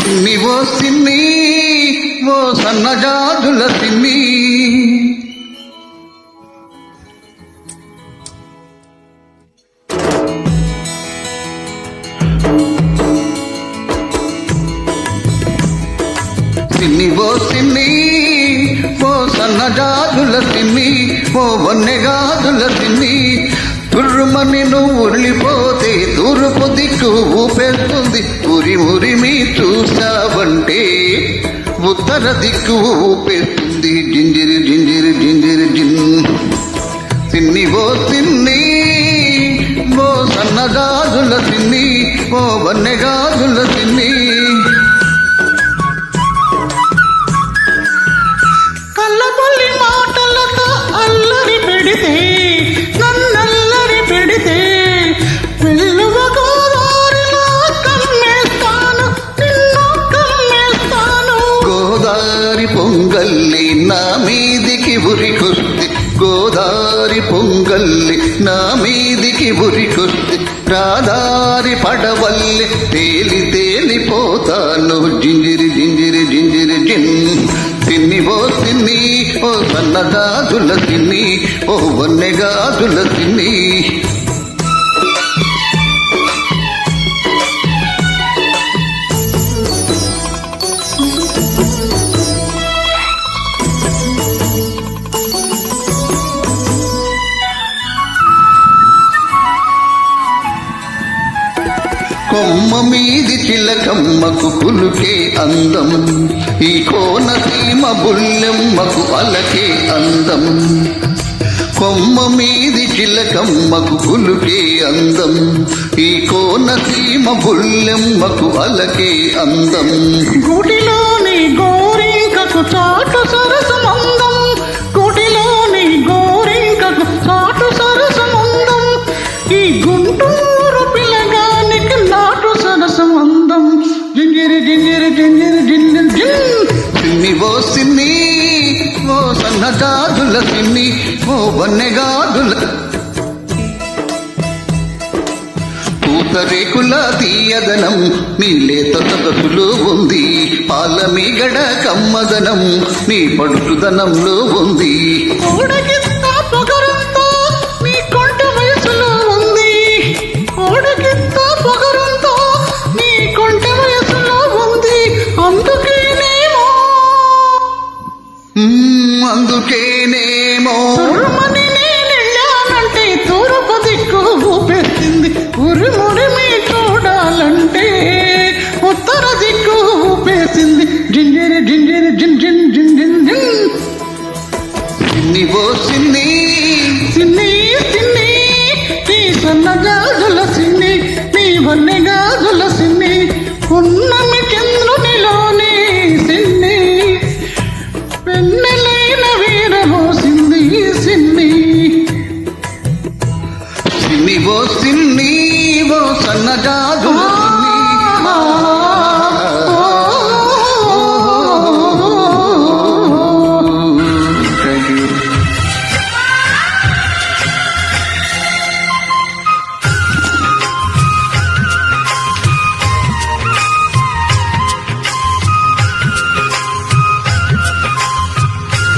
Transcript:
సిన్ని ఓ సిన్ని ఓ సన్నజాజుల సిన్ని సిన్ని ఓ సిన్ని ఓ సన్నజాజుల సిన్ని ఓ వన్నెగాజుల సిన్ని తుర్రుమని నువ్వు ఉర్లిపోతే తూర్పు దిక్కు ఊపేస్తుంది ఉరి ఉరిమి చూసావంటే ఉత్తర దిక్కు ఊపేస్తుంది జింజిరి జింజిరి జింజిరి జిన్ సిన్ని ఓ సిన్ని ఓ సన్నగాజుల సిన్ని ఓ వన్నెగాజుల సిన్ని కళ్ళబొల్లి మాటలతో అల్లరి పెడితే నన్నల్లరి పెడితే వెల్లువ గోదారిలో కమ్మేస్తాను నిన్ను కమ్మేస్తాను గోదారి పొంగల్లి నా మీదికి ఉరికొస్తే గోదారి పొంగల్లి నా మీదికి ఉరికొస్తే రాదారి పడవల్లి తేలి తేలిపోతాను జింజిరి జింజిరి జింజిరి జిన్ సిన్ని ఓ సిన్ని ఓ సన్నగాజుల సిన్ని ఓ వన్నెగాజుల సిన్ని కొమ్మ మీది చిలకమ్మకు కులుకే అందం ఈ కోనసీమ బుల్లెమ్మకు అలకే అందం కొమ్మ మీది చిలకమ్మకు కులుకే అందం ఈ కోనసీమ బుల్లెమ్మకు అలకే అందం గుడిలోని గోరింకకు చాటు సరసమందం గుడిలోని గోరింకకు చాటు సరసమందం ఈ గుంటూరు పిల్లగానికి నాటు సరసమందం జింజిరి జింజిరి జింజిరి జింజిరి జిన్ సిన్ని ఓ సిన్ని ఓ సన్నగాజుల సిన్ని ఓ వన్నెగాజుల పూతరేకుల తీయదనం నీ లేత సొగసులో ఉంది పాలమీగడ కమ్మదనం నీ పడుచుదనంలో ఉంది ఓడకింత పొగరంతో నీ కొంట వయసులో ఉంది ఓడకింత పొగరంతో నీ కొంట వయసులో ఉంది అందుకేనేమో తుర్రుమని నేనెళ్ళానంటే తూర్పు దిక్కు ఊపేసింది ఉరిమురిమి చూడాలంటే ఉత్తర దిక్కు ఊపేసింది జింజిరి జింజిరి జిన్ జిన్ జిన్ జిన్ జిన్ సిన్ని ఓ సిన్ని సిన్ని సిన్ని నీ సన్నగాజుల సిన్ని నీ వన్నెగాజుల సిన్ని ఉన్నమి చంద్రునిలోని సిన్ని వెన్నెలైన వీరబోసింది సిన్ని సిన్ని ఓ సిన్ని ఓ సన్నజాజుల సిన్ని